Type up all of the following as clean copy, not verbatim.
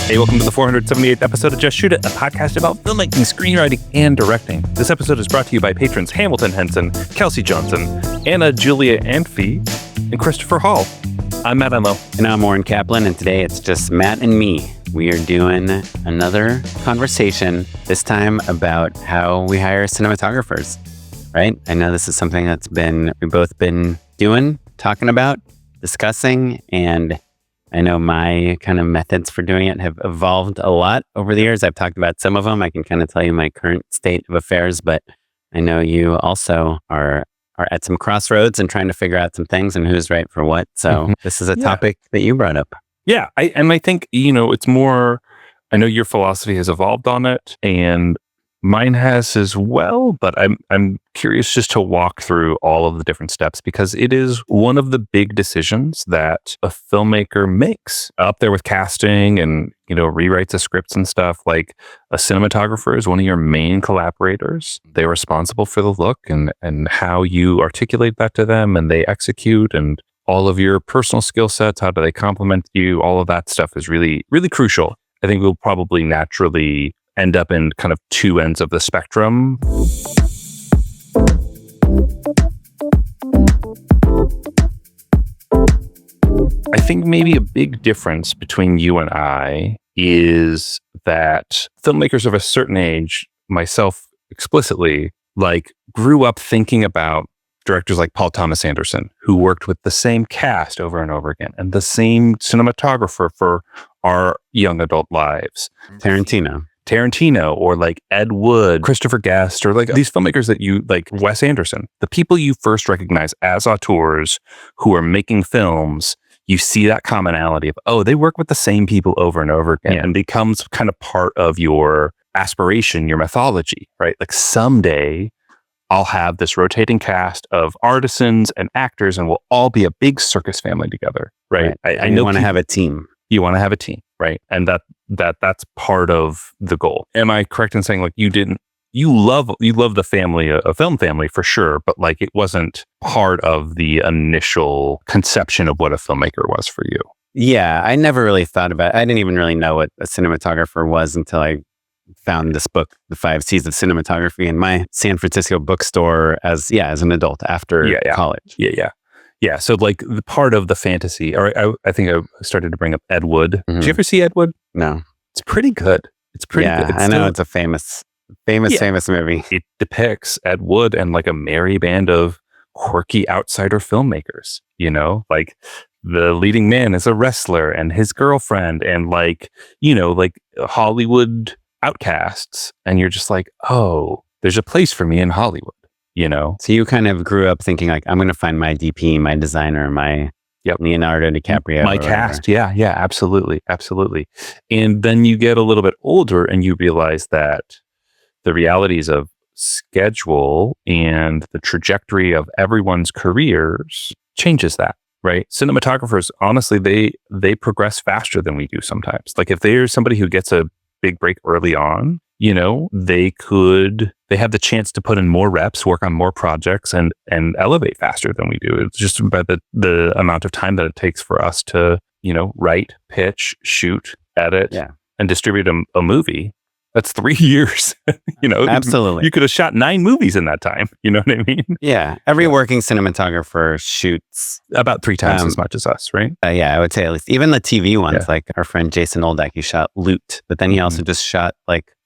Hey, welcome to the 478th episode of Just Shoot It, a podcast about filmmaking, screenwriting, and directing. This episode is brought to you by patrons Hamilton Henson, Kelsey Johnson, Anna Julia Antfee, and Christopher Hall. I'm Matt Enlow. And I'm Oren Kaplan, and today it's just Matt and me. We are doing another conversation, this time about how we hire cinematographers, right? I know this is something we've both been doing, talking about, discussing, and I know my kind of methods for doing it have evolved a lot over the years. I've talked about some of them. I can kind of tell you my current state of affairs, but I know you also are at some crossroads and trying to figure out some things and who's right for what. So This is a topic that you brought up. Yeah, I think, it's more, I know your philosophy has evolved on it and mine has as well, but I'm curious just to walk through all of the different steps because it is one of the big decisions that a filmmaker makes up there with casting and, rewrites of scripts and stuff. Like a cinematographer is one of your main collaborators. They're responsible for the look and how you articulate that to them and they execute and all of your personal skill sets. How do they complement you? All of that stuff is really, really crucial. I think we'll probably naturally end up in kind of two ends of the spectrum. I think maybe a big difference between you and I is that filmmakers of a certain age, myself explicitly, grew up thinking about directors like Paul Thomas Anderson, who worked with the same cast over and over again and the same cinematographer for our young adult lives. Tarantino or Ed Wood, Christopher Guest, or these filmmakers that you Wes Anderson, the people you first recognize as auteurs who are making films, you see that commonality of, they work with the same people over and over again and becomes kind of part of your aspiration, your mythology, right? Someday I'll have this rotating cast of artisans and actors and we'll all be a big circus family together, right? I know you want to have a team. You want to have a team, right? And that's part of the goal. Am I correct in saying you love the family, a film family for sure, but it wasn't part of the initial conception of what a filmmaker was for you? Yeah, I never really thought about it. I didn't even really know what a cinematographer was until I found this book, The 5 C's of Cinematography, in my San Francisco bookstore as an adult after college. Yeah. So the part of the fantasy, or I think I started to bring up Ed Wood. Mm-hmm. Did you ever see Ed Wood? No. It's pretty good. It's pretty good. I know it's a famous movie. It depicts Ed Wood and a merry band of quirky outsider filmmakers, the leading man is a wrestler and his girlfriend and Hollywood outcasts. And you're just there's a place for me in Hollywood. So you kind of grew up thinking I'm going to find my DP, my designer, my Leonardo DiCaprio. My cast. Yeah, absolutely. And then you get a little bit older and you realize that the realities of schedule and the trajectory of everyone's careers changes that, right? Cinematographers, honestly, they progress faster than we do sometimes. If there's somebody who gets a big break early on, they have the chance to put in more reps, work on more projects and elevate faster than we do. It's just about the amount of time that it takes for us to, write, pitch, shoot, edit, and distribute a movie. That's 3 years. Absolutely. You could have shot 9 movies in that time. You know what I mean? Yeah. Every working cinematographer shoots about 3 times as much as us, right? I would say at least. Even the TV ones, our friend Jason Oldak, he shot Loot, but then he also just shot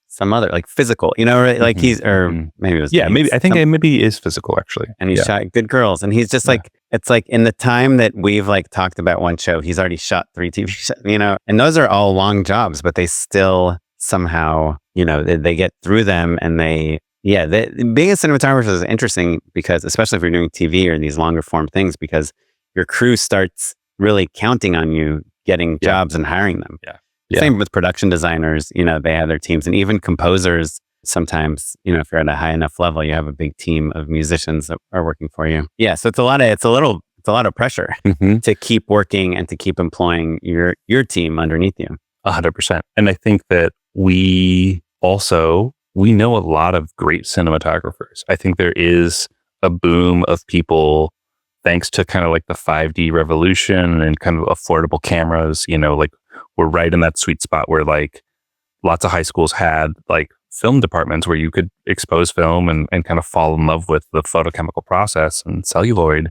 some other Physical, right? He's, or maybe it was, maybe he is Physical actually. And he shot Good Girls. And he's just it's in the time that we've talked about one show, he's already shot 3 TV shows, and those are all long jobs, but they still somehow, they get through them and being a cinematographer is interesting because, especially if you're doing TV or these longer form things, because your crew starts really counting on you getting jobs and hiring them. Same with production designers, they have their teams, and even composers. Sometimes, if you're at a high enough level, you have a big team of musicians that are working for you. Yeah. So it's a lot of pressure to keep working and to keep employing your team underneath you. 100%. And I think that we know a lot of great cinematographers. I think there is a boom of people thanks to kind of like the 5D revolution and kind of affordable cameras, like we're right in that sweet spot where like lots of high schools had like film departments where you could expose film and kind of fall in love with the photochemical process and celluloid.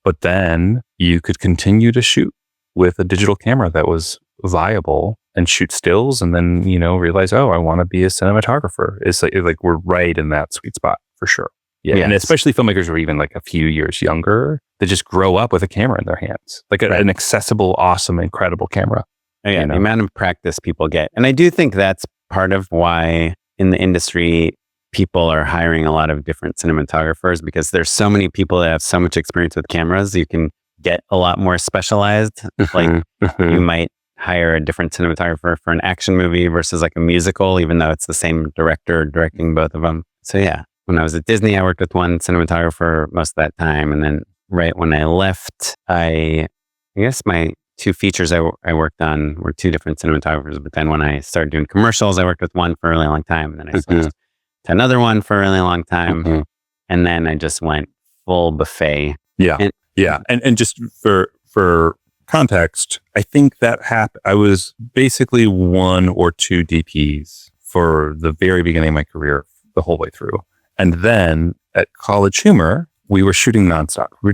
But then you could continue to shoot with a digital camera that was viable and shoot stills and then, realize, oh, I want to be a cinematographer. It's like we're right in that sweet spot for sure. Yeah. Yes. And especially filmmakers who are even like a few years younger, they just grow up with a camera in their hands, like an accessible, awesome, incredible camera. Oh, yeah. The amount of practice people get. And I do think that's part of why in the industry, people are hiring a lot of different cinematographers because there's so many people that have so much experience with cameras. You can get a lot more specialized. Like you might hire a different cinematographer for an action movie versus like a musical, even though it's the same director directing both of them. So yeah, when I was at Disney, I worked with one cinematographer most of that time. And then right when I left, I guess my 2 features I worked on were 2 different cinematographers. But then when I started doing commercials, I worked with one for a really long time. And then I switched to another one for a really long time. And then I just went full buffet. Yeah. And just for context, I think that happened. I was basically 1 or 2 DPs for the very beginning of my career, the whole way through. And then at College Humor, we were shooting nonstop. We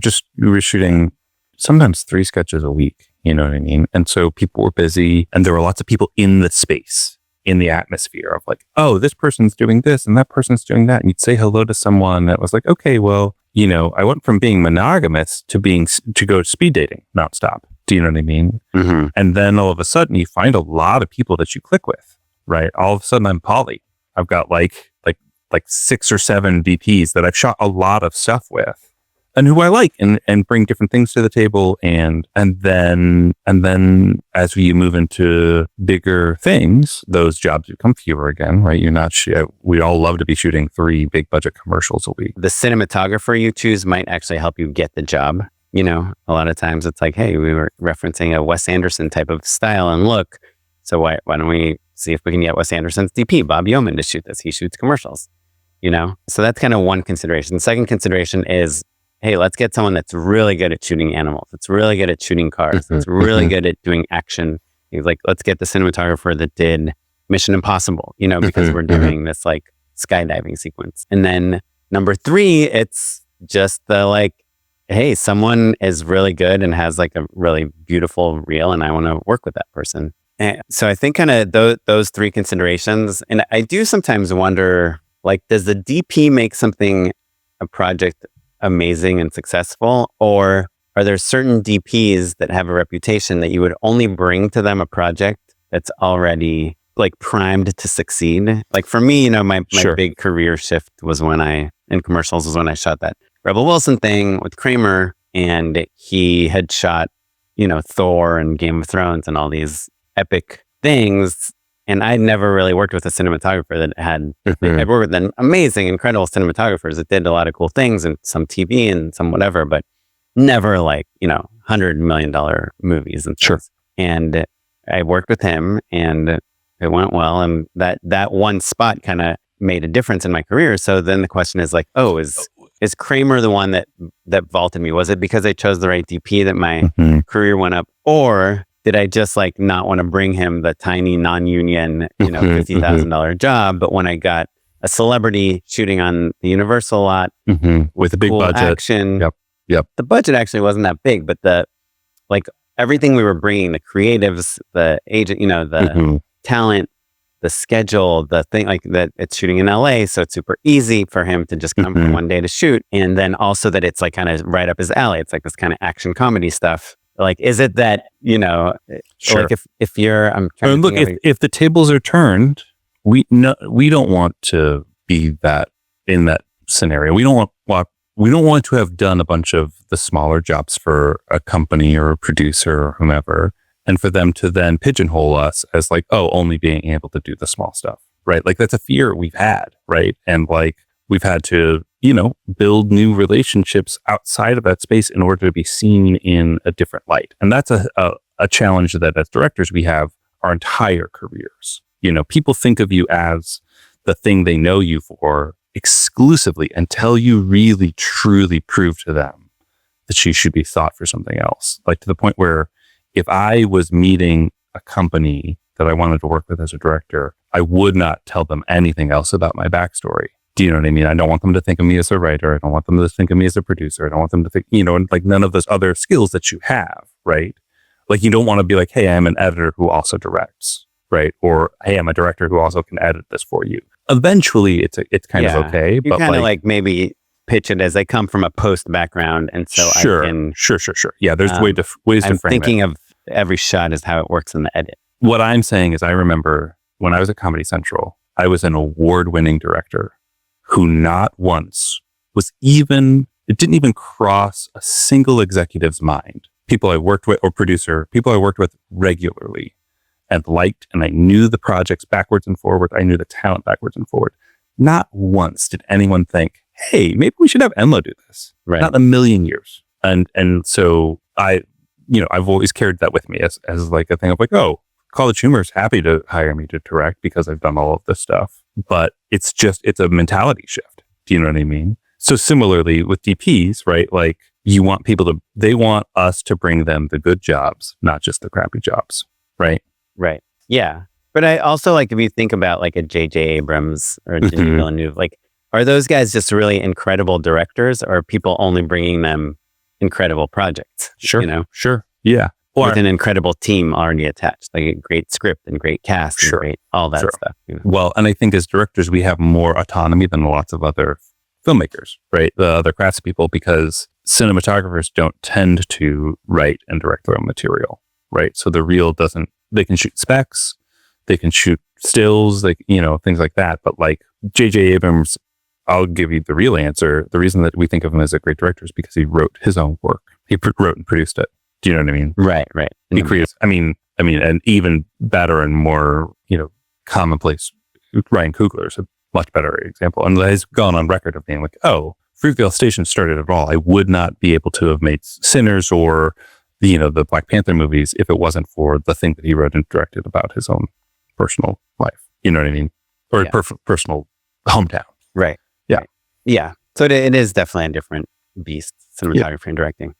were shooting sometimes 3 sketches a week. You know what I mean? And so people were busy and there were lots of people in the space, in the atmosphere of like, oh, this person's doing this and that person's doing that. And you'd say hello to someone that was like, okay, well, I went from being monogamous to go speed dating nonstop. Do you know what I mean? And then all of a sudden you find a lot of people that you click with, right? All of a sudden I'm poly. I've got like 6 or 7 DPs that I've shot a lot of stuff with. And who I like and bring different things to the table. And then as we move into bigger things, those jobs become fewer again, right? We all love to be shooting 3 big budget commercials a week. The cinematographer you choose might actually help you get the job. A lot of times it's like, hey, we were referencing a Wes Anderson type of style and look. So why don't we see if we can get Wes Anderson's DP, Bob Yeoman, to shoot this? He shoots commercials, So that's kind of one consideration. The second consideration is, hey, let's get someone that's really good at shooting animals. That's really good at shooting cars. That's really good at doing action. Like, let's get the cinematographer that did Mission Impossible, because we're doing this like skydiving sequence. And then number 3, it's just the like, hey, someone is really good and has like a really beautiful reel and I want to work with that person. And so I think kind of those 3 considerations. And I do sometimes wonder, like, does the DP make a project amazing and successful, or are there certain DPs that have a reputation that you would only bring to them a project that's already like primed to succeed? Like for me, my big career shift was in commercials was when I shot that Rebel Wilson thing with Kramer, and he had shot, Thor and Game of Thrones and all these epic things. And I'd never really worked with a cinematographer that had, I'd worked with amazing, incredible cinematographers that did a lot of cool things and some TV and some whatever, but never like, $100 million movies and things. And I worked with him and it went well. And that one spot kind of made a difference in my career. So then the question is like, oh, is Kramer the one that vaulted me? Was it because I chose the right DP that my career went up? Or did I just like not want to bring him the tiny non-union, $50,000 job? But when I got a celebrity shooting on the Universal lot with a big cool budget action, Yep. The budget actually wasn't that big, but everything we were bringing, the creatives, the agent, the talent, the schedule, the thing like that, it's shooting in LA, so it's super easy for him to just come for one day to shoot, and then also that it's like kind of right up his alley. It's like this kind of action comedy stuff. Like, is it that, Sure. like if you're, I'm trying to look, if the tables are turned, we don't want to be that in that scenario. We don't want to have done a bunch of the smaller jobs for a company or a producer or whomever, and for them to then pigeonhole us as like, oh, only being able to do the small stuff, right? Like that's a fear we've had, right? And like we've had to, build new relationships outside of that space in order to be seen in a different light. And that's a challenge that as directors we have our entire careers. People think of you as the thing they know you for exclusively until you really truly prove to them that she should be thought for something else. Like to the point where if I was meeting a company that I wanted to work with as a director, I would not tell them anything else about my backstory. Do you know what I mean? I don't want them to think of me as a writer. I don't want them to think of me as a producer. I don't want them to think, like none of those other skills that you have, right? Like you don't want to be like, hey, I'm an editor who also directs, right? Or hey, I'm a director who also can edit this for you. Eventually, it's kind of okay. You but kind of like maybe pitch it as I come from a post background, and so sure, I can sure. Yeah, there's ways to frame I'm thinking it. of every shot as how it works in the edit. What I'm saying is, I remember when I was at Comedy Central, I was an award-winning director who not once it didn't even cross a single executive's mind. People I worked with, or producer, people I worked with regularly and liked, and I knew the projects backwards and forward. I knew the talent backwards and forward. Not once did anyone think, hey, maybe we should have Enlo do this. Right. Not in a million years. And so I've always carried that with me as like a thing of like, oh, College Humor is happy to hire me to direct because I've done all of this stuff. But it's a mentality shift. Do you know what I mean? So similarly with DPs, right? Like you want they want us to bring them the good jobs, not just the crappy jobs, right? Right. Yeah. But I also like, if you think about like a J.J. Abrams or a Denis Villeneuve, like, are those guys just really incredible directors, or are people only bringing them incredible projects? Sure. Sure. Yeah. With an incredible team already attached, like a great script and great cast and great all that stuff. Well, and I think as directors, we have more autonomy than lots of other filmmakers, right? The other craftspeople, because cinematographers don't tend to write and direct their own material, right? So the reel they can shoot specs, they can shoot stills, like, things like that. But like J.J. Abrams, I'll give you the real answer. The reason that we think of him as a great director is because he wrote his own work. He wrote and produced it. Do you know what I mean? Right. He creates, and even better and more, commonplace, Ryan Coogler is a much better example. And he's gone on record of being like, oh, Fruitvale Station started it all. I would not be able to have made Sinners or, the Black Panther movies if it wasn't for the thing that he wrote and directed about his own personal life. You know what I mean? Or personal hometown. Right. Yeah. Right. Yeah. So it is definitely a different beast, cinematography and directing.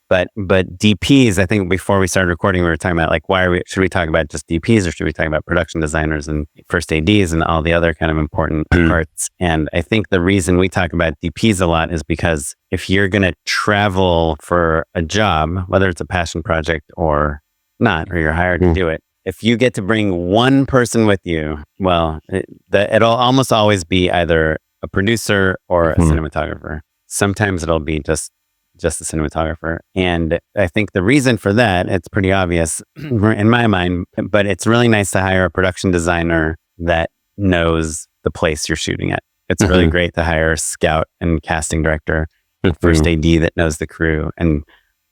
But DPs, I think before we started recording, we were talking about like, should we talk about just DPs, or should we talk about production designers and first ADs and all the other kind of important parts? And I think the reason we talk about DPs a lot is because if you're going to travel for a job, whether it's a passion project or not, or you're hired to do it, if you get to bring one person with you, well, it'll almost always be either a producer or a cinematographer. Sometimes it'll be just a cinematographer. And I think the reason for that, it's pretty obvious in my mind, but it's really nice to hire a production designer that knows the place you're shooting at. It's really great to hire a scout and casting director, first AD that knows the crew and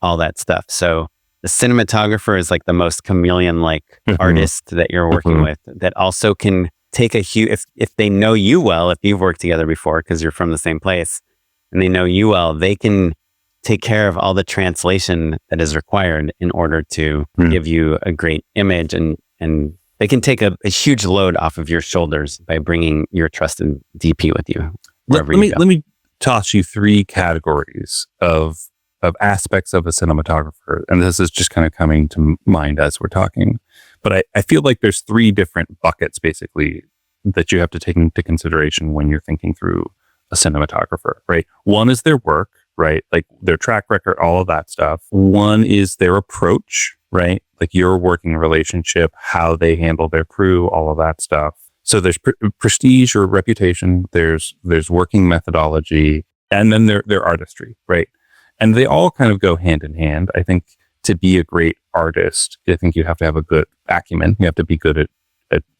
all that stuff. So the cinematographer is like the most chameleon-like artist that you're working with, that also can take if they know you well, if you've worked together before, because you're from the same place and they know you well, they can take care of all the translation that is required in order to give you a great image, and they can take a huge load off of your shoulders by bringing your trusted DP with you. Let me toss you three categories of aspects of a cinematographer, and this is just kind of coming to mind as we're talking. But I feel like there's three different buckets basically that you have to take into consideration when you're thinking through a cinematographer, right? One is their work, right? Like their track record, all of that stuff. One is their approach, right? Like your working relationship, how they handle their crew, all of that stuff. So there's prestige or reputation, there's working methodology, and then their artistry, right? And they all kind of go hand in hand. I think to be a great artist, I think you have to have a good acumen. You have to be good at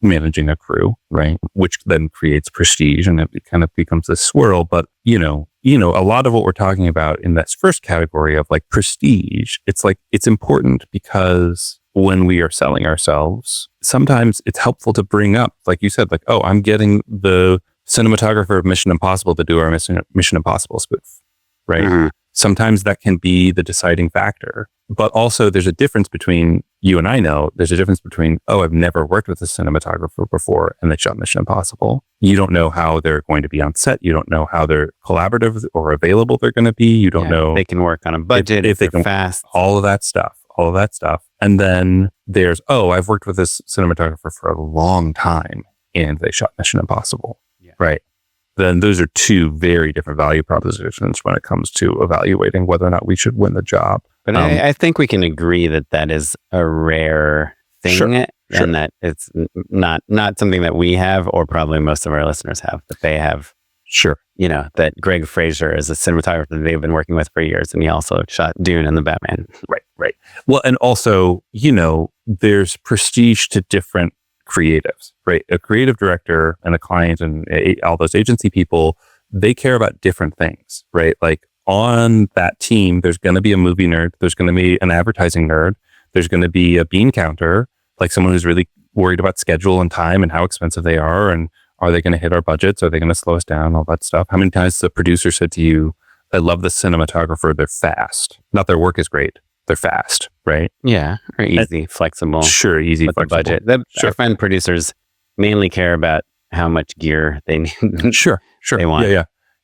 managing a crew, right? Which then creates prestige, and it kind of becomes this swirl. But, a lot of what we're talking about in this first category of like prestige, it's like, it's important because when we are selling ourselves, sometimes it's helpful to bring up, like you said, like, oh, I'm getting the cinematographer of Mission Impossible to do our Mission Impossible spoof, right? Sometimes that can be the deciding factor. But also there's a difference between you and I know there's a difference between, oh, I've never worked with a cinematographer before and they shot Mission Impossible. You don't know how they're going to be on set. You don't know how they're collaborative or available they're going to be. You don't know if they can work on a budget, if they can fast, all of that stuff. And then there's, oh, I've worked with this cinematographer for a long time and they shot Mission Impossible. Yeah. Right. Then those are two very different value propositions when it comes to evaluating whether or not we should win the job. But I think we can agree that that is a rare thing, and that it's not something that we have, or probably most of our listeners have, that they have. Sure. You know, that Greg Fraser is a cinematographer that they've been working with for years, and he also shot Dune and the Batman. Right. Well, and also, you know, there's prestige to different creatives, right? A creative director and a client and all those agency people, they care about different things, right? Like on that team, there's going to be a movie nerd. There's going to be an advertising nerd. There's going to be a bean counter, like someone who's really worried about schedule and time and how expensive they are. And are they going to hit our budgets? Are they going to slow us down? All that stuff. How many times has the producer said to you, I love the cinematographer. They're fast. Not their work is great. They're fast, right? Yeah. Or easy, flexible. Sure. Easy, with flexible. The budget. I find producers mainly care about how much gear they need. Sure. They want.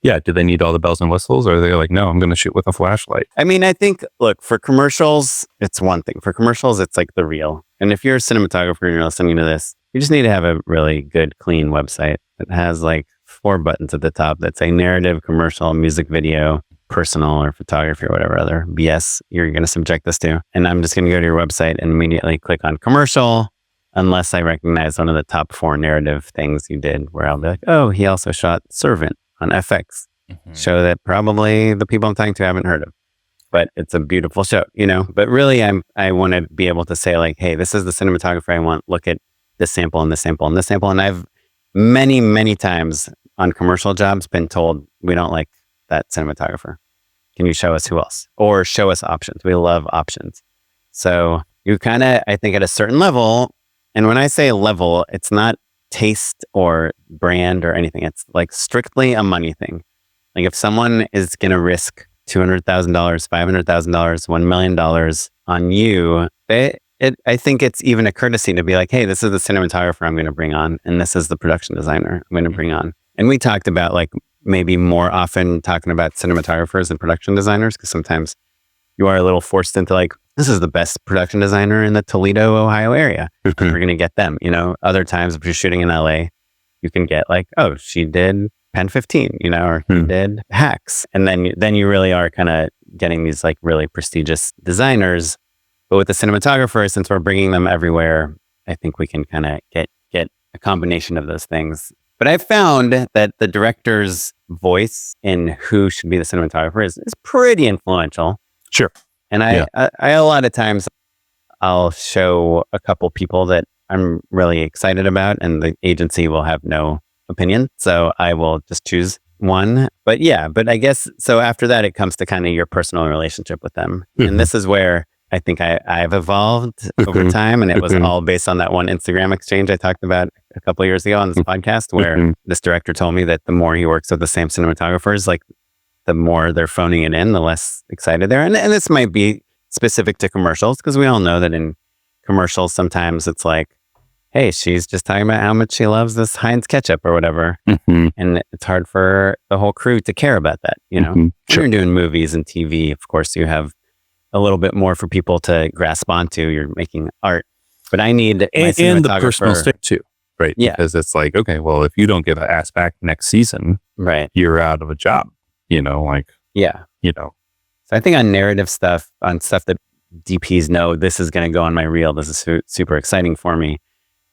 Yeah. Do they need all the bells and whistles, or are they like, no, I'm going to shoot with a flashlight? I mean, I think, look, for commercials, it's one thing. For commercials, it's like the reel. And if you're a cinematographer and you're listening to this, you just need to have a really good, clean website that has like 4 buttons at the top that say narrative, commercial, music video, personal, or photography, or whatever other BS you're going to subject this to. And I'm just going to go to your website and immediately click on commercial, unless I recognize one of the top 4 narrative things you did, where I'll be like, oh, he also shot Servant on FX. Show that probably the people I'm talking to haven't heard of, but it's a beautiful show, you know. But really, I want to be able to say like, hey, this is the cinematographer I want. Look at this sample and this sample and this sample. And I've many times on commercial jobs been told, we don't like that cinematographer. Can you show us who else? Or show us options. We love options. So you kind of, I think at a certain level, and when I say level, it's not taste or brand or anything. It's like strictly a money thing. Like if someone is going to risk $200,000, $500,000, $1 million on you, I think it's even a courtesy to be like, hey, this is the cinematographer I'm going to bring on, and this is the production designer I'm going to bring on. And we talked about like maybe more often talking about cinematographers and production designers, because sometimes you are a little forced into like, this is the best production designer in the Toledo, Ohio area. We're going to get them, you know. Other times if you're shooting in LA, you can get like, oh, she did Pen 15, you know, or he did Hacks. And then you really are kind of getting these like really prestigious designers. But with the cinematographer, since we're bringing them everywhere, I think we can kind of get a combination of those things. But I've found that the director's voice in who should be the cinematographer is pretty influential. Sure. And I a lot of times I'll show a couple people that I'm really excited about, and the agency will have no opinion. So I will just choose one. But I guess, so after that, it comes to kind of your personal relationship with them. And this is where I think I've evolved over time. And it was all based on that one Instagram exchange I talked about a couple of years ago on this podcast, where this director told me that the more he works with the same cinematographers, like the more they're phoning it in, the less excited they are. And this might be specific to commercials, because we all know that in commercials, sometimes it's like, hey, she's just talking about how much she loves this Heinz ketchup or whatever. And it's hard for the whole crew to care about that, you know? When you're doing movies and TV, of course, you have a little bit more for people to grasp onto. You're making art. But I need my and the personal stick too, right? Yeah. Because it's like, okay, well, if you don't give an ass back next season, right, you're out of a job, you know, like, you know. So I think on narrative stuff, on stuff that DPs know, this is going to go on my reel, this is super exciting for me,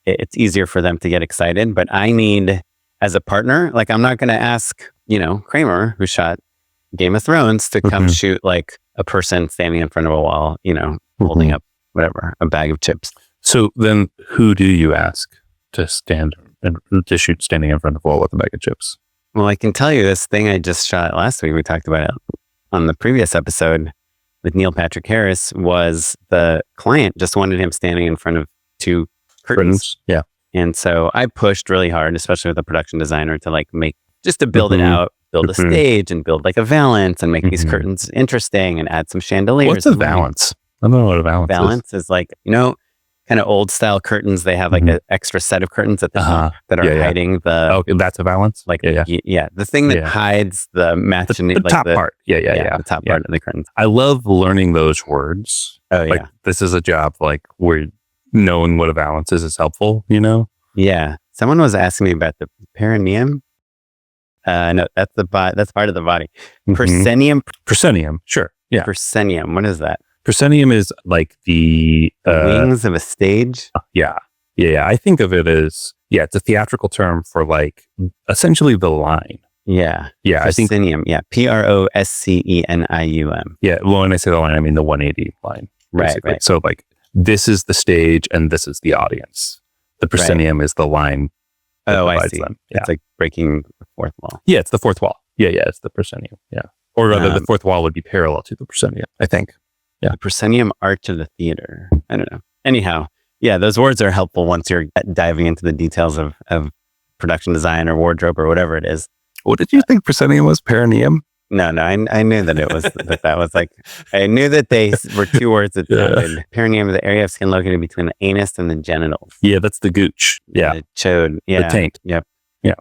it's easier for them to get excited. But I need, as a partner, like I'm not going to ask, you know, Kramer, who shot Game of Thrones, to come shoot like a person standing in front of a wall, you know, holding up whatever, a bag of chips. So then who do you ask to stand and to shoot standing in front of a wall with a bag of chips? Well, I can tell you this thing I just shot last week. We talked about it on the previous episode with Neil Patrick Harris. Was the client just wanted him standing in front of 2 curtains. Yeah. And so I pushed really hard, especially with the production designer, to like to build it out, build a stage and build like a valance and make these curtains interesting and add some chandeliers. What's a valance? I don't know what a valance is. Valance is like, kind of old style curtains. They have like an extra set of curtains at the top that are hiding the. Oh, that's a valance. Like the thing that hides the the like top part. The top part of the curtains. I love learning those words. Oh like, this is a job like where knowing what a valance is helpful. Yeah. Someone was asking me about the perineum. No, that's that's part of the body. Proscenium. Proscenium. Sure. Yeah. Proscenium. What is that? Proscenium is like the wings of a stage. Yeah. I think of it as it's a theatrical term for like essentially the line. Yeah. Proscenium. Yeah. Proscenium. Yeah. Well, when I say the line, I mean the 180 line. Basically. Right. So like this is the stage and this is the audience. The proscenium is the line. I see. Them. It's like breaking the fourth wall. Yeah, it's the fourth wall. Yeah, it's the proscenium. Yeah. Or rather, the fourth wall would be parallel to the proscenium, I think. Yeah. The proscenium arch of the theater. I don't know. Anyhow, those words are helpful once you're diving into the details of production design or wardrobe or whatever it is. What did you think proscenium was? Perineum? No, I knew that it was that was like, I knew that they were two words that sounded. Perineum is the area of skin located between the anus and the genitals. Yeah, that's the gooch. Yeah. The chode. Yeah. The taint. Yep. Yeah.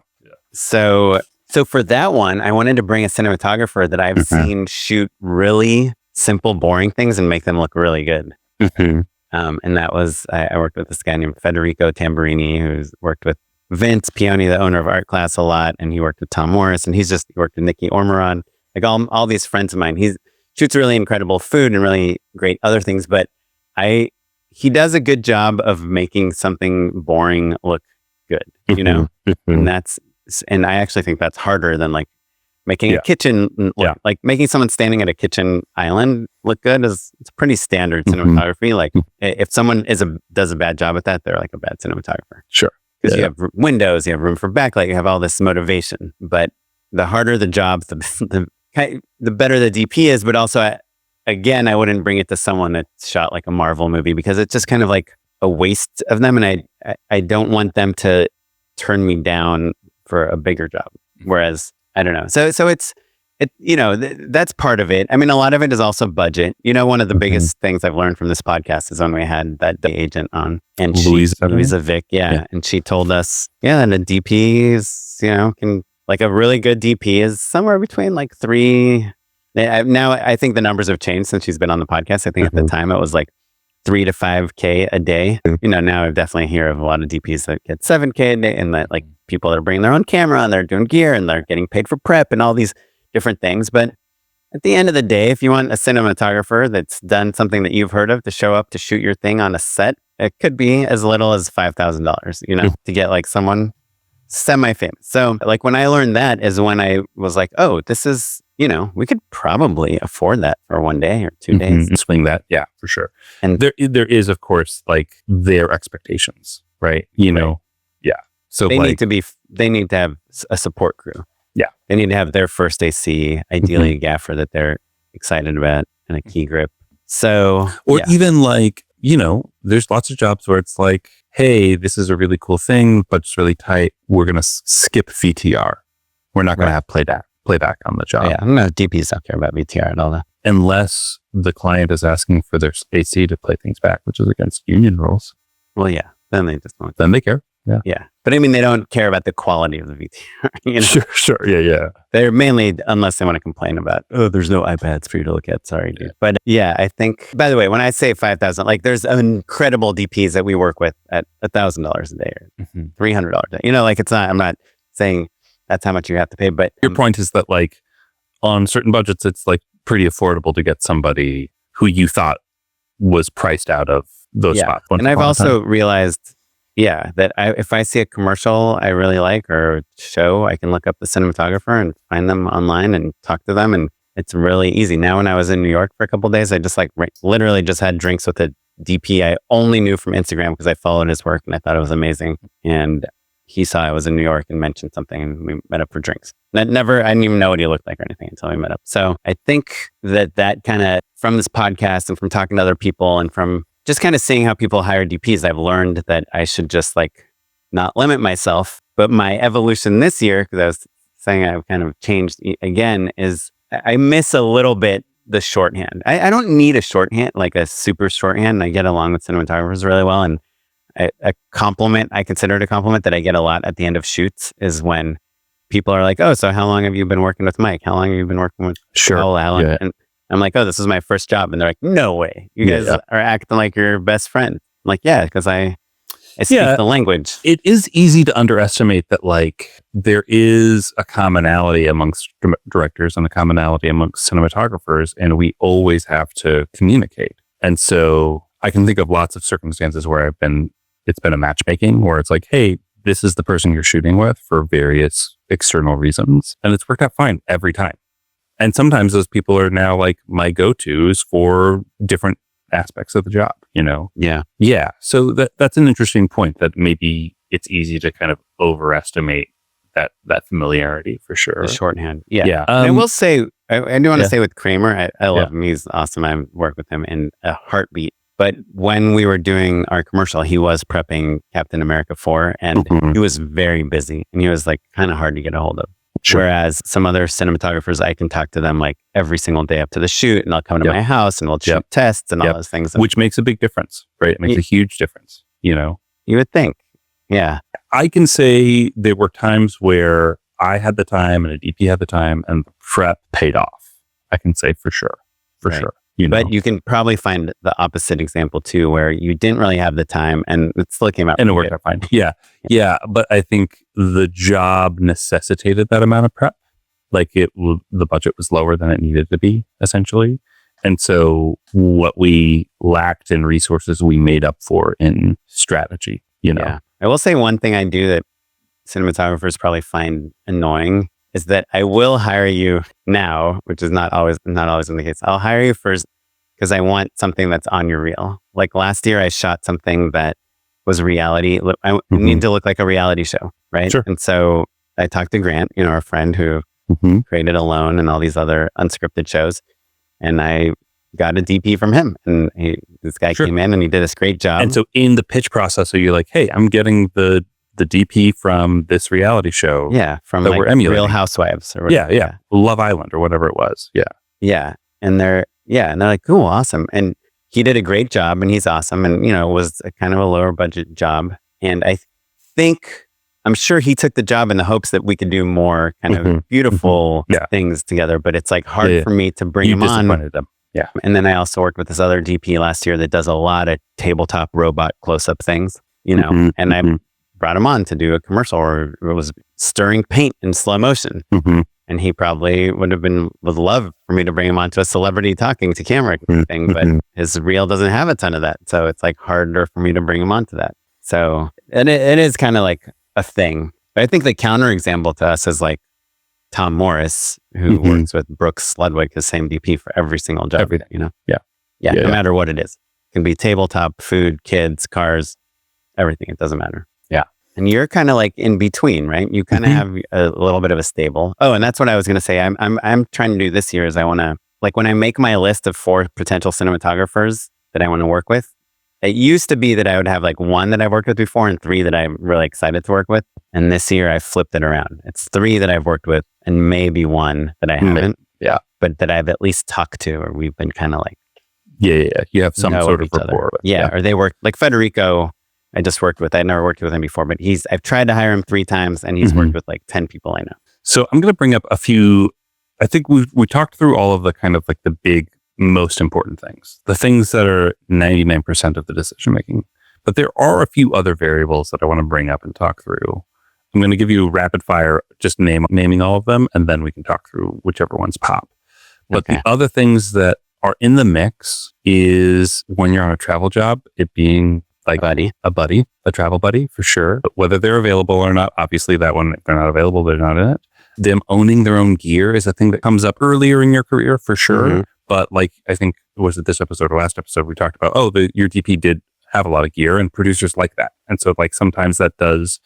So for that one, I wanted to bring a cinematographer that I've seen shoot really simple, boring things and make them look really good. And that was, I worked with this guy named Federico Tamburini, who's worked with Vince Pioni, the owner of Art Class, a lot. And he worked with Tom Morris, and he worked with Nikki Ormeron. Like all these friends of mine. He shoots really incredible food and really great other things, but he does a good job of making something boring look good, and and I actually think that's harder than like making a kitchen look, like making someone standing at a kitchen island look good it's pretty standard cinematography. Like if someone does a bad job at that, they're like a bad cinematographer. Sure. Because you have windows, you have room for backlight, you have all this motivation, but the harder the job, the better the DP is, but also, again, I wouldn't bring it to someone that shot like a Marvel movie because it's just kind of like a waste of them. And I don't want them to turn me down for a bigger job. Whereas, I don't know. So that's part of it. I mean, a lot of it is also budget. One of the biggest things I've learned from this podcast is when we had that agent on and Louisa Vick. Yeah. And she told us, that a DP is, can, like a really good DP is somewhere between like 3. Now I think the numbers have changed since she's been on the podcast. I think at the time it was like 3 to 5K a day. Now I definitely hear of a lot of DPs that get 7K a day, and that like people that are bringing their own camera and they're doing gear and they're getting paid for prep and all these different things. But at the end of the day, if you want a cinematographer that's done something that you've heard of to show up to shoot your thing on a set, it could be as little as $5,000, to get like someone semi-famous. So like when I learned that is when I was like, oh, this is, we could probably afford that for 1 day or 2 days. Swing that. Yeah, for sure. And there is, of course, like their expectations, right? Yeah. So they need to have a support crew. Yeah. They need to have their first AC, ideally a gaffer that they're excited about and a key grip. So, even like, there's lots of jobs where it's like, hey, this is a really cool thing, but it's really tight. We're going to skip VTR. We're not going to have playback on the job. Yeah, I don't know if DPs don't care about VTR at all, though. Unless the client is asking for their AC to play things back, which is against union rules. Well, yeah. Then they just don't. Then they care. Yeah. Yeah. But I mean, they don't care about the quality of the VTR. Sure. Yeah. They're mainly, unless they want to complain about, there's no iPads for you to look at. Sorry, dude. But I think, by the way, when I say 5,000, like there's incredible DPs that we work with at $1,000 a day or $300 a day. Like it's not, I'm not saying that's how much you have to pay, but your point is that like on certain budgets, it's like pretty affordable to get somebody who you thought was priced out of those spots. And I've also realized, that if I see a commercial I really like or a show, I can look up the cinematographer and find them online and talk to them. And it's really easy. Now, when I was in New York for a couple of days, I just literally just had drinks with a DP I only knew from Instagram because I followed his work and I thought it was amazing. And he saw I was in New York and mentioned something and we met up for drinks. I didn't even know what he looked like or anything until we met up. So I think that kind of from this podcast and from talking to other people and from just kind of seeing how people hire DPs, I've learned that I should just like not limit myself. But my evolution this year, because I was saying I've kind of changed again, is I miss a little bit the shorthand. I don't need a shorthand, like a super shorthand. I get along with cinematographers really well. And a compliment, I consider it a compliment that I get a lot at the end of shoots is when people are like, oh, so how long have you been working with Mike? How long have you been working with Paul Allen? Yeah. And I'm like, oh, this is my first job. And they're like, no way. You guys are acting like your best friend. I'm like, yeah, because I speak the language. It is easy to underestimate that, like, there is a commonality amongst directors and a commonality amongst cinematographers, and we always have to communicate. And so I can think of lots of circumstances where it's been a matchmaking where it's like, hey, this is the person you're shooting with for various external reasons. And it's worked out fine every time. And sometimes those people are now like my go-tos for different aspects of the job, you know? Yeah. Yeah. So that's an interesting point, that maybe it's easy to kind of overestimate that familiarity for sure. The shorthand. Yeah. Yeah. I will say, I do want to say with Kramer, I love him. He's awesome. I work with him in a heartbeat. But when we were doing our commercial, he was prepping Captain America 4, and he was very busy, and he was like kind of hard to get a hold of. Sure. Whereas some other cinematographers, I can talk to them like every single day up to the shoot, and they'll come to my house and we'll shoot tests and all those things. Which makes a big difference, right? It makes a huge difference, you know? You would think. Yeah. I can say there were times where I had the time and a DP had the time and the prep paid off. I can say for sure. Sure. You know? But you can probably find the opposite example too, where you didn't really have the time and it still came out. And it worked out fine. Yeah. But I think the job necessitated that amount of prep. Like the budget was lower than it needed to be, essentially. And so what we lacked in resources, we made up for in strategy, you know? Yeah. I will say one thing I do that cinematographers probably find annoying is that I will hire you now, which is not always in the case. I'll hire you first because I want something that's on your reel. Like last year, I shot something that was reality. I need to look like a reality show, right? Sure. And so I talked to Grant, our friend who created Alone and all these other unscripted shows, and I got a DP from him. And this guy came in and he did this great job. And so in the pitch process, so you're like, hey, I'm getting the DP from this reality show. Yeah. From that like we're emulating. Real Housewives or whatever. Yeah. Love Island or whatever it was. Yeah. Yeah. And they're like, cool, awesome. And he did a great job and he's awesome. And, it was a kind of a lower budget job. And I'm sure he took the job in the hopes that we could do more kind of beautiful things together. But it's like hard for me to bring him on. Them. Yeah. And then I also worked with this other DP last year that does a lot of tabletop robot close-up things, and I brought him on to do a commercial where it was stirring paint in slow motion. And he probably would love for me to bring him on to a celebrity talking to camera thing, but his reel doesn't have a ton of that. So it's like harder for me to bring him on to that. So it is kind of like a thing. But I think the counterexample to us is like Tom Morris, who works with Brooks Ludwig, the same DP for every single job. Everything. Yeah, no matter what it is. It can be tabletop, food, kids, cars, everything. It doesn't matter. Yeah. And you're kind of like in between, right? You kind of have a little bit of a stable. Oh, and that's what I was going to say. I'm trying to do this year is I want to, like when I make my list of 4 potential cinematographers that I want to work with, it used to be that I would have like 1 that I've worked with before and 3 that I'm really excited to work with. And this year I flipped it around. It's 3 that I've worked with and maybe 1 that I haven't. Yeah. But that I've at least talked to, or we've been kind of like. Yeah. You have some sort of rapport with. Yeah. Or they work, like Federico, I just worked with. I never worked with him before, but I've tried to hire him 3 times and he's worked with like 10 people I know. So I'm going to bring up a few, I think we talked through all of the kind of like the big, most important things, the things that are 99% of the decision making. But there are a few other variables that I want to bring up and talk through. I'm going to give you rapid fire, just naming all of them, and then we can talk through whichever ones pop. But the other things that are in the mix is when you're on a travel job, it being like a travel buddy for sure. But whether they're available or not, obviously that one, if they're not available, they're not in it. Them owning their own gear is a thing that comes up earlier in your career for sure. But like, I think, was it this episode or last episode, we talked about, your DP did have a lot of gear and producers like that. And so like sometimes that does,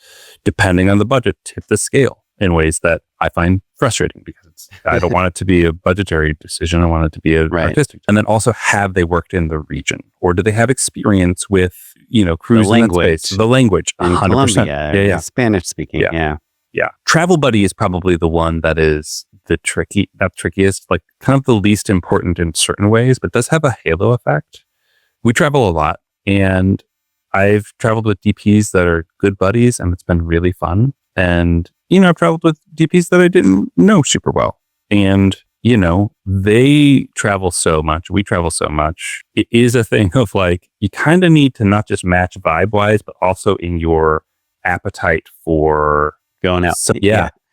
depending on the budget, tip the scale in ways that I find frustrating because I don't want it to be a budgetary decision. I want it to be a artistic. And then also, have they worked in the region or do they have experience with, cruise language, the language, 100%. Yeah. Spanish speaking. Yeah. Travel buddy is probably the one that is not trickiest, like kind of the least important in certain ways, but does have a halo effect. We travel a lot, and I've traveled with DPs that are good buddies, and it's been really fun. And, I've traveled with DPs that I didn't know super well. And, they travel so much. We travel so much. It is a thing of like, you kind of need to not just match vibe wise, but also in your appetite for going out.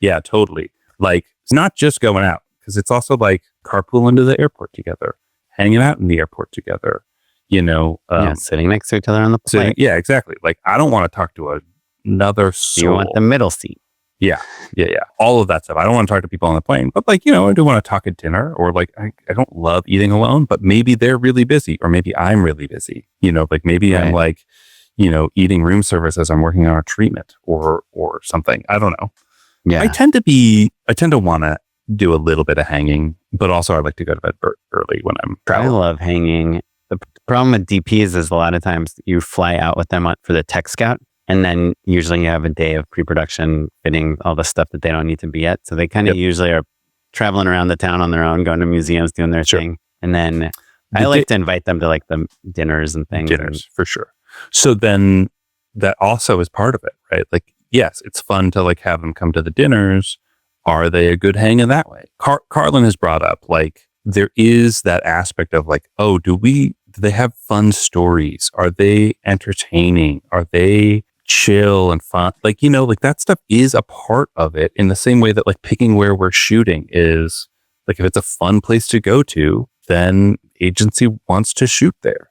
Yeah, totally. Like, it's not just going out, because it's also like carpooling to the airport together, hanging out in the airport together, sitting next to each other on the plane. Yeah, exactly. Like, I don't want to talk to another soul. You want the middle seat. Yeah. All of that stuff. I don't want to talk to people on the plane, but like, I do want to talk at dinner, or like, I don't love eating alone, but maybe they're really busy, or maybe I'm really busy, like maybe I'm like, eating room service as I'm working on a treatment or something. I don't know. Yeah. I tend to want to do a little bit of hanging, but also I like to go to bed early when I'm traveling. I love hanging. The problem with DPs is a lot of times you fly out with them for the tech scout, and then usually you have a day of pre-production fitting all the stuff that they don't need to be at. So they kind of usually are traveling around the town on their own, going to museums, doing their thing. And then I like to invite them to like the dinners and things. For sure. So then that also is part of it, right? Like, yes, it's fun to like have them come to the dinners. Are they a good hang in that way? Carlin has brought up, like, there is that aspect of like, oh, do they have fun stories? Are they entertaining? Are they chill and fun? Like, like that stuff is a part of it, in the same way that like picking where we're shooting is like, if it's a fun place to go to, then agency wants to shoot there.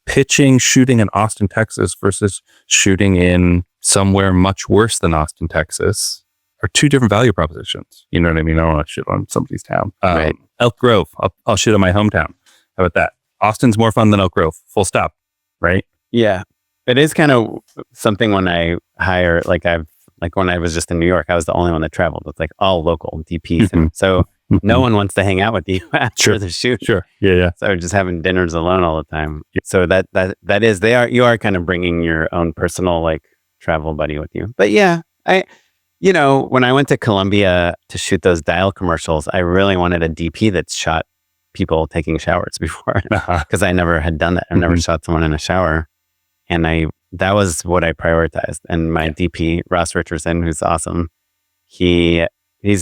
Pitching shooting in Austin, Texas versus shooting in somewhere much worse than Austin, Texas are two different value propositions. You know what I mean? I don't want to shit on somebody's town. Right. Elk Grove, I'll shit on my hometown. How about that? Austin's more fun than Elk Grove. Full stop. Right? Yeah. It is kind of something when I hire, when I was just in New York, I was the only one that traveled with like all local DPs. And so no one wants to hang out with you after the shoot. Sure. Yeah. So just having dinners alone all the time. So that is, you are kind of bringing your own personal like travel buddy with you. But yeah, when I went to Colombia to shoot those Dial commercials, I really wanted a DP that shot people taking showers before, because I never had done that. I've never shot someone in a shower. And that was what I prioritized. And my DP, Ross Richardson, who's awesome, he's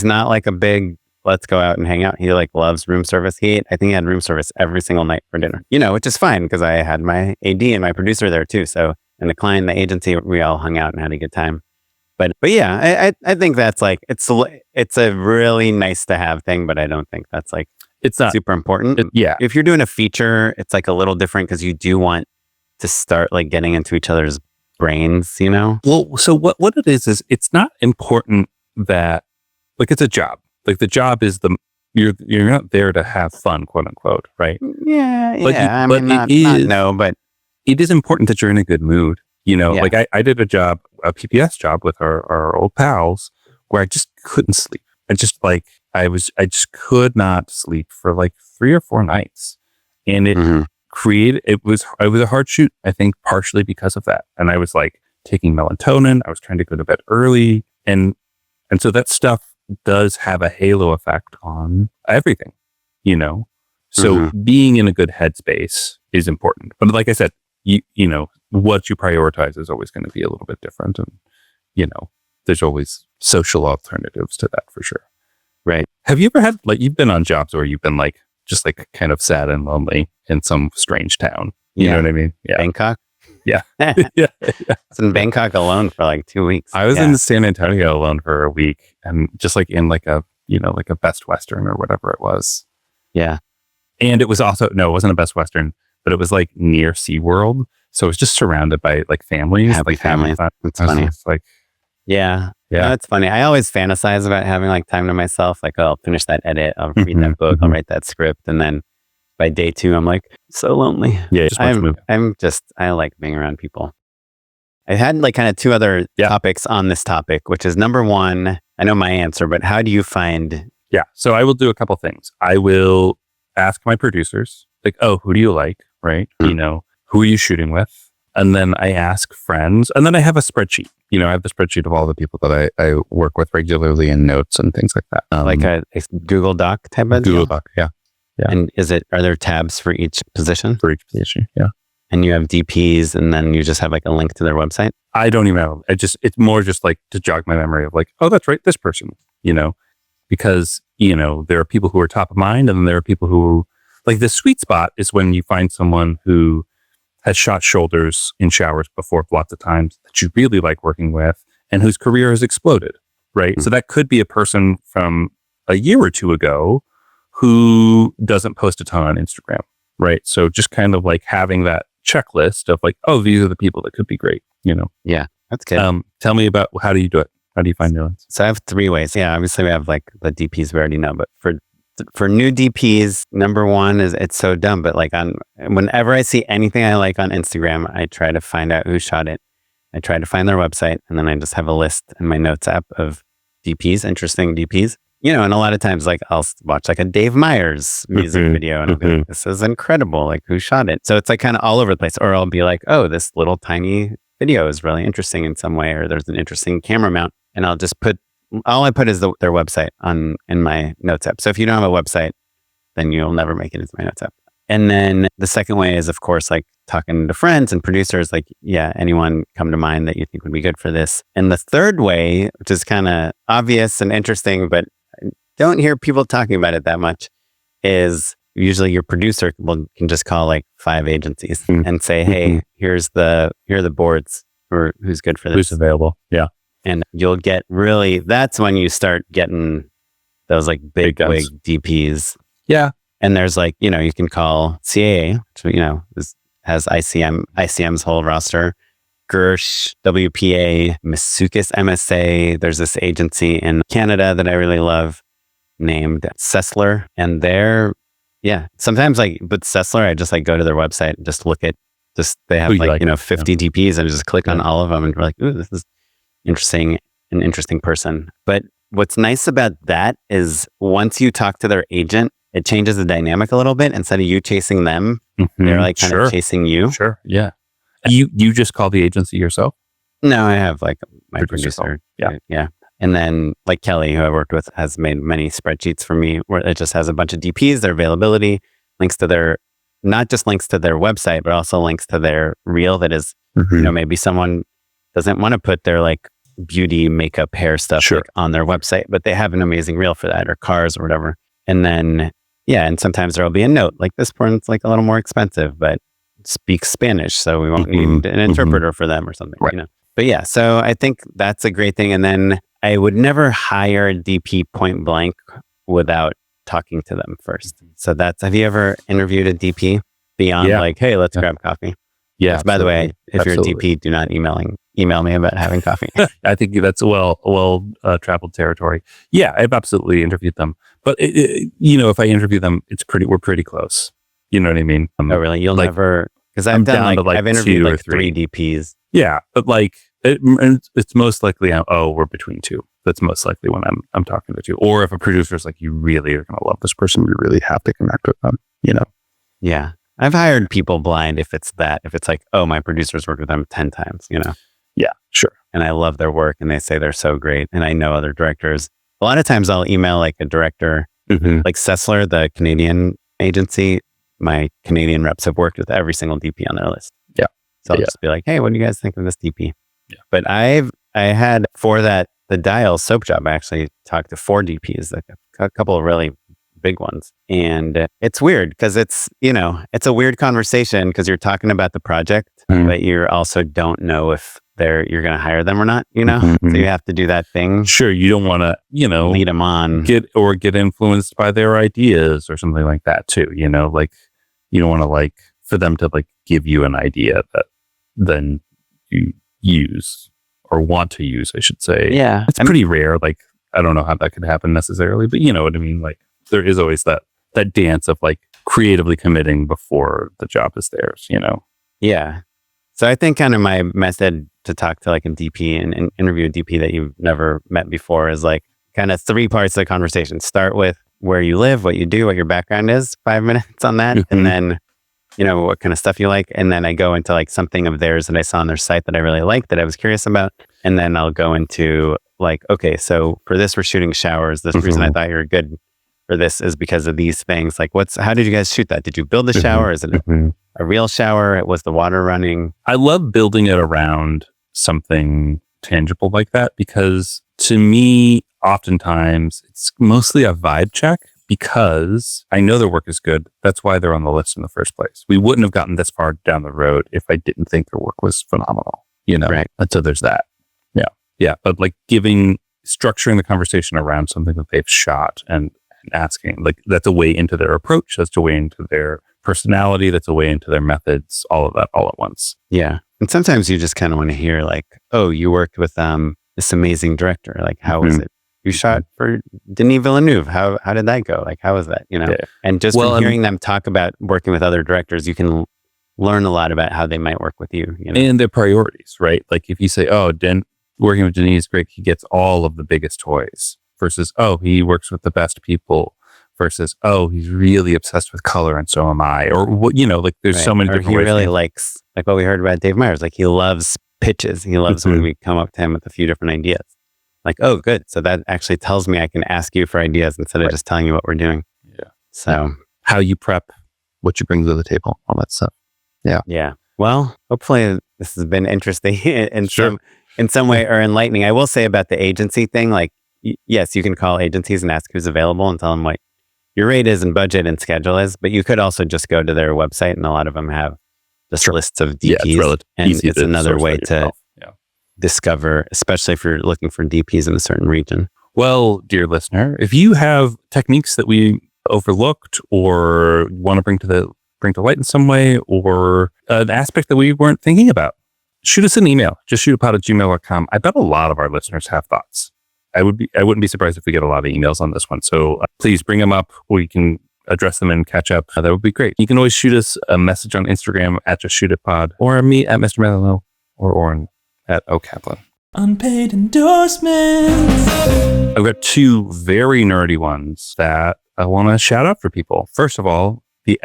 not like a big, let's go out and hang out. He like loves room service. I think he had room service every single night for dinner, which is fine, because I had my AD and my producer there too. So, and the client, the agency, we all hung out and had a good time. But yeah, I think that's like, it's a really nice to have thing, but I don't think that's like, it's not super important. If you're doing a feature, it's like a little different, because you do want to start like getting into each other's brains, Well, so what it is it's not important that, like, it's a job. Like, the job is you're not there to have fun, quote unquote, right? Yeah. But it is important that you're in a good mood. Like I did a PPS job with our old pals, where I just couldn't sleep. I just could not sleep for like 3 or 4 nights. And it was a hard shoot, I think, partially because of that. And I was like taking melatonin. I was trying to go to bed early. And so that stuff does have a halo effect on everything, So being in a good headspace is important. But like I said, what you prioritize is always going to be a little bit different. And, there's always social alternatives to that for sure. Right. Have you ever had, like, you've been on jobs where you've been like, just like kind of sad and lonely in some strange town? You know what I mean? Yeah. Bangkok? Yeah. I was in Bangkok alone for like 2 weeks. I was in San Antonio alone for a week, and just like in like a, like a Best Western or whatever it was. Yeah. And it was also, no, it wasn't a Best Western, but it was like near SeaWorld. So it was just surrounded by like families. Happy families. It's funny. Like, yeah. No, it's funny. I always fantasize about having like time to myself. Like, I'll finish that edit. I'll read that book. I'll write that script. And then by day 2, I'm like, so lonely. Yeah. I like being around people. I had like kind of 2 other topics on this topic, which is number 1, I know my answer, but how do you find? Yeah. So I will do a couple things. I will ask my producers, like, oh, who do you like? Right. Who are you shooting with? And then I ask friends, and then I have a spreadsheet. I have the spreadsheet of all the people that I work with regularly in notes and things like that. Like a Google Doc type of Google deal? Doc, yeah. And are there tabs for each position? For each position, yeah. And you have DPs, and then you just have like a link to their website? I don't even know. It's more just like to jog my memory of like, oh, that's right, this person, because, there are people who are top of mind, and then there are people who, like, the sweet spot is when you find someone who has shot shoulders in showers before lots of times that you really like working with and whose career has exploded, right? Mm-hmm. So that could be a person from a year or two ago who doesn't post a ton on Instagram, right? So just kind of like having that checklist of like, oh, these are the people that could be great, Yeah, that's good. Tell me about, how do you do it? How do you find new ones? So I have 3 ways. Yeah, obviously we have like the DPs we already know, but for new DPs, number one is, it's so dumb, but like whenever I see anything I like on Instagram, I try to find out who shot it. I try to find their website, and then I just have a list in my notes app of DPs, interesting DPs. And a lot of times, like, I'll watch like a Dave Meyers music video, and I'll be like, this is incredible. Like, who shot it? So it's like kind of all over the place. Or I'll be like, oh, this little tiny video is really interesting in some way, or there's an interesting camera mount, and I'll just all I put is their website in my notes app. So if you don't have a website, then you'll never make it into my notes app. And then the second way is, of course, like talking to friends and producers, like, yeah, anyone come to mind that you think would be good for this. And the third way, which is kind of obvious and interesting, but I don't hear people talking about it that much, is usually your producer can just call like 5 agencies and say, hey, here are the boards who's good for this. Who's available. Yeah. And you'll get that's when you start getting those like big wig DPs. Yeah. And there's like, you can call CAA, which, has ICM's whole roster, Gersh, WPA, Masukis MSA. There's this agency in Canada that I really love named Sessler. And sometimes like, but Sessler, I just like go to their website and just look at, they have 50 DPs, and I just click on all of them, and we're like, ooh, this is an interesting person. But what's nice about that is once you talk to their agent, it changes the dynamic a little bit. Instead of you chasing them, they're like kind of chasing you. Sure. Yeah. You just call the agency yourself? No, I have like my producer. Yeah. And then like Kelly, who I worked with, has made many spreadsheets for me where it just has a bunch of DPs, their availability, links to not just links to their website, but also links to their reel that is, maybe someone doesn't want to put their like beauty, makeup, hair stuff like, on their website, but they have an amazing reel for that, or cars or whatever. And then, and sometimes there'll be a note like, this one's like a little more expensive, but speaks Spanish, so we won't need an interpreter for them or something, right. But yeah, so I think that's a great thing. And then I would never hire a DP point blank without talking to them first. So have you ever interviewed a DP beyond like, hey, let's grab coffee? Yeah. By the way, if you're a DP, do not email me about having coffee. I think that's well traveled territory. Yeah, I've absolutely interviewed them. But if I interview them, we're pretty close. You know what I mean? Oh, really? You'll never, because I've interviewed like 3 DPs. Yeah, but like it's most likely we're between 2. That's most likely when I'm talking to 2. Or if a producer's like, you really are going to love this person, you really have to connect with them. Yeah. I've hired people blind if it's like, oh, my producer's worked with them 10 times, Yeah, sure. And I love their work, and they say they're so great. And I know other directors. A lot of times I'll email like a director, like Sessler, the Canadian agency. My Canadian reps have worked with every single DP on their list. Yeah. So I'll just be like, hey, what do you guys think of this DP? Yeah. But I had for the Dial soap job, I actually talked to 4 DPs, like a couple of really big ones. And it's weird because it's a weird conversation because you're talking about the project, but you also don't know if you're going to hire them or not, So you have to do that thing. Sure. You don't want to, lead them on. Get influenced by their ideas or something like that too. Like you don't want to like for them to like give you an idea that then you use or want to use, I should say. Yeah. It's pretty rare. Like, I don't know how that could happen necessarily, but you know what I mean? Like there is always that dance of like creatively committing before the job is theirs, Yeah. So I think kind of my method to talk to like a DP and interview a DP that you've never met before is like kind of 3 parts of the conversation. Start with where you live, what you do, what your background is, 5 minutes on that. And then what kind of stuff you like. And then I go into like something of theirs that I saw on their site that I really liked, that I was curious about. And then I'll go into like, okay, so for this, we're shooting showers. The reason I thought you were good for this is because of these things. Like how did you guys shoot that? Did you build the shower? Is it a real shower? Was the water running? I love building it around something tangible like that, because to me, oftentimes it's mostly a vibe check, because I know their work is good. That's why they're on the list in the first place. We wouldn't have gotten this far down the road if I didn't think their work was phenomenal, Right. And so there's that. Yeah. Yeah. But like structuring the conversation around something that they've shot and asking, like, that's a way into their approach, that's a way into their personality, that's a way into their methods, all of that all at once. Yeah. And sometimes you just kind of want to hear like, oh, you worked with this amazing director. Like, how was it? You shot for Denis Villeneuve. How did that go? Like, how was that? Yeah. And just from hearing them talk about working with other directors, you can learn a lot about how they might work with you. And their priorities, right? Like if you say, oh, working with Denis is great, he gets all of the biggest toys, versus, oh, he works with the best people, versus, oh, he's really obsessed with color and so am I. Or what, like there's so many different ways. He really things. likes, like what we heard about Dave Meyers, like he loves pitches. He loves when we come up to him with a few different ideas. Like, oh, good. So that actually tells me I can ask you for ideas instead of just telling you what we're doing. Yeah. So how you prep, what you bring to the table, all that stuff. Yeah. Yeah. Well, hopefully this has been interesting in some way, or enlightening. I will say about the agency thing, like, yes, you can call agencies and ask who's available and tell them what your rate is and budget and schedule is, but you could also just go to their website, and a lot of them have just lists of DPs, and it's another way to discover, especially if you're looking for DPs in a certain region. Well, dear listener, if you have techniques that we overlooked or want to bring to light in some way, or an aspect that we weren't thinking about, shoot us an email. Just shootapod@gmail.com. I bet a lot of our listeners have thoughts. I wouldn't be surprised if we get a lot of emails on this one. So please bring them up. We can address them and catch up. That would be great. You can always shoot us a message on Instagram @JustShootItPod, or me at Mr. Mello, or Oren at O'Kaplan. Unpaid endorsements. I've got two very nerdy ones that I want to shout out for people. First of all, the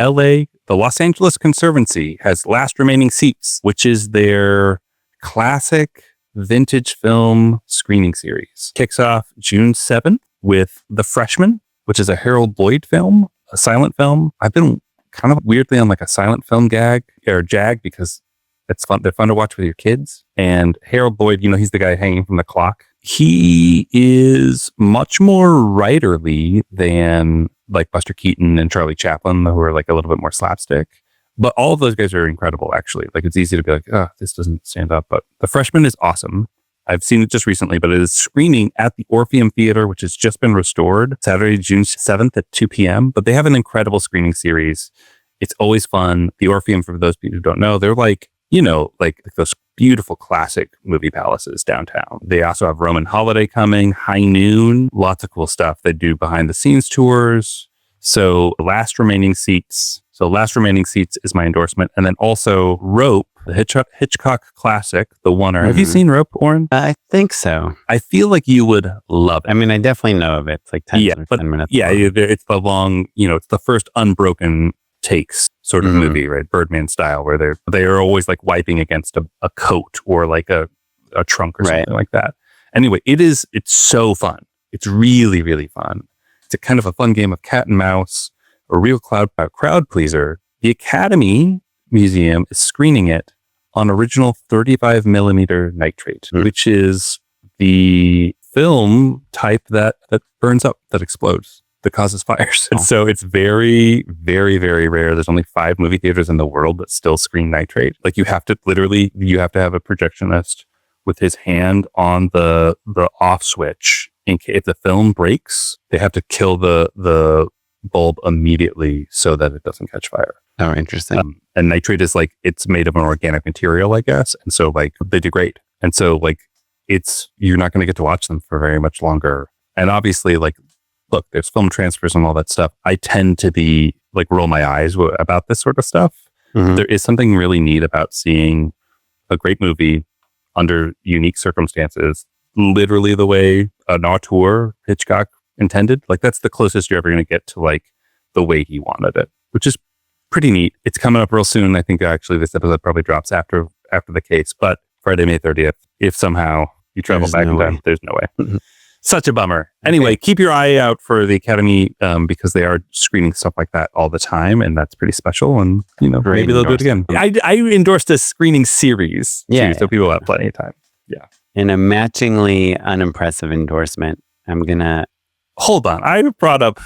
Los Angeles Conservancy has Last Remaining Seats, which is their classic vintage film screening series. Kicks off June 7th with The Freshman, which is a Harold Lloyd film, a silent film. I've been kind of weirdly on like a silent film jag, because it's fun. They're fun to watch with your kids. And Harold Lloyd, he's the guy hanging from the clock. He is much more writerly than like Buster Keaton and Charlie Chaplin, who are like a little bit more slapstick. But all of those guys are incredible, actually. Like, it's easy to be like, oh, this doesn't stand up. But The Freshman is awesome. I've seen it just recently, but it is screening at the Orpheum Theater, which has just been restored, Saturday, June 7th at 2 p.m. But they have an incredible screening series. It's always fun. The Orpheum, for those people who don't know, they're like, like those beautiful classic movie palaces downtown. They also have Roman Holiday coming, High Noon, lots of cool stuff. They do behind the scenes tours. So Last Remaining Seats is my endorsement. And then also Rope, the Hitchcock classic, the oneer. Have you seen Rope, Oren? I think so. I feel like you would love it. I mean, I definitely know of it. It's like 10 minutes. Yeah, it's the long, it's the first unbroken takes sort of movie, right? Birdman style, where they are always like wiping against a coat or like a trunk or something like that. Anyway, it's so fun. It's really, really fun. It's a kind of a fun game of cat and mouse, a real crowd pleaser. The Academy Museum is screening it on original 35 millimeter nitrate, which is the film type that burns up, that explodes, that causes fires. And so it's very, very, very rare. There's only 5 movie theaters in the world that still screen nitrate. Like, you have to have a projectionist with his hand on the off switch. If the film breaks, they have to kill the bulb immediately so that it doesn't catch fire. Oh, interesting. And nitrate is like, it's made of an organic material, I guess. And so like they degrade. And so like you're not going to get to watch them for very much longer. And obviously, like, look, there's film transfers and all that stuff. I tend to be like, roll my eyes about this sort of stuff. There is something really neat about seeing a great movie under unique circumstances, literally the way an auteur Hitchcock intended. Like, that's the closest you're ever going to get to like the way he wanted it, which is pretty neat. It's coming up real soon. I think actually this episode probably drops after the case, but Friday, May 30th, if somehow you travel back in time, there's no way. Such a bummer. Anyway, keep your eye out for the Academy because they are screening stuff like that all the time, and that's pretty special. And maybe they'll do it again. I endorsed a screening series too, so people have plenty of time. Yeah. In a matchingly unimpressive endorsement, I'm gonna hold on. I brought up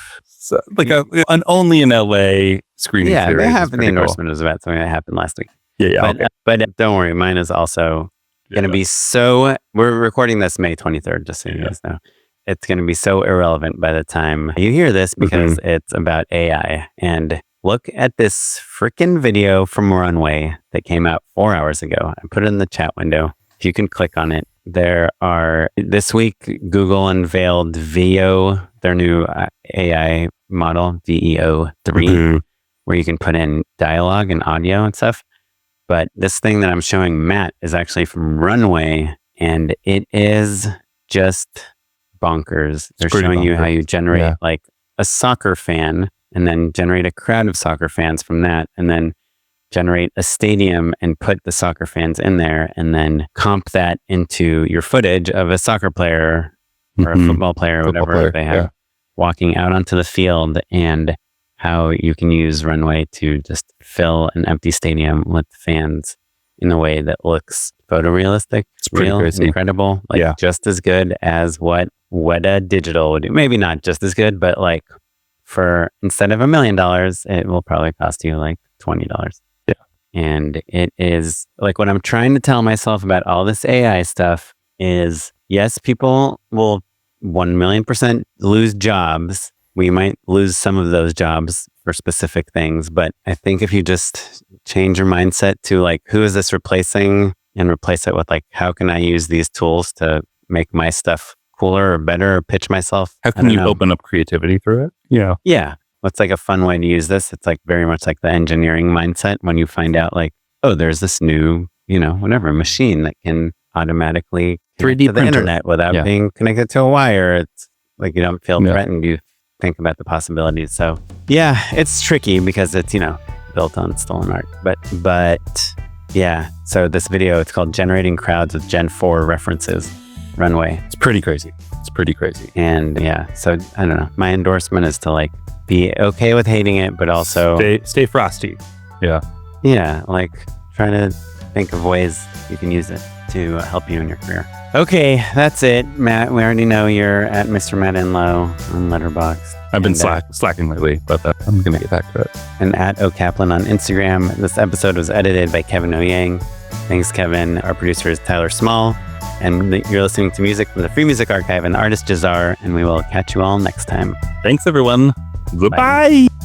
an only in LA screening series. Yeah, the endorsement was about something that happened last week. Yeah. But don't worry, mine is also going to be so. We're recording this May 23rd, just so you guys know. It's going to be so irrelevant by the time you hear this because it's about AI. And look at this freaking video from Runway that came out 4 hours ago. I put it in the chat window. If you can click on it, this week, Google unveiled VEO, their new AI model, VEO 3, where you can put in dialogue and audio and stuff. But this thing that I'm showing Matt is actually from Runway, and it is just bonkers. They're showing you how you generate like a soccer fan and then generate a crowd of soccer fans from that, and then generate a stadium and put the soccer fans in there, and then comp that into your footage of a soccer player or a football player or whatever they have walking out onto the field, and how you can use Runway to just fill an empty stadium with fans in a way that looks photorealistic. It's pretty crazy. Incredible. Like just as good as what a digital would do. Maybe not just as good, but like instead of $1 million, it will probably cost you like $20. Yeah. And it is like what I'm trying to tell myself about all this AI stuff is, yes, people will 1,000,000% lose jobs. We might lose some of those jobs for specific things, but I think if you just change your mindset to like, who is this replacing, and replace it with like, how can I use these tools to make my stuff cooler or better or pitch myself? How can you open up creativity through it? Yeah. Yeah. What's like a fun way to use this? It's like very much like the engineering mindset when you find out like, oh, there's this new, machine that can automatically 3D to the internet without being connected to a wire. It's like, you don't feel threatened. You think about the possibilities. So yeah, it's tricky because it's, built on stolen art, but yeah. So this video, it's called Generating Crowds with Gen 4 References, Runway. It's pretty crazy. And yeah, so I don't know. My endorsement is to like be okay with hating it, but also stay frosty. Yeah. Yeah. Like try to think of ways you can use it to help you in your career. Okay, that's it, Matt. We already know you're at Mr. Matt Inlow on Letterboxd. I've been slacking lately, but I'm going to get back to it. And at O'Kaplan on Instagram. This episode was edited by Kevin Oyang. Thanks, Kevin. Our producer is Tyler Small. And you're listening to music from the Free Music Archive and artist Jazar. And we will catch you all next time. Thanks, everyone. Goodbye. Bye.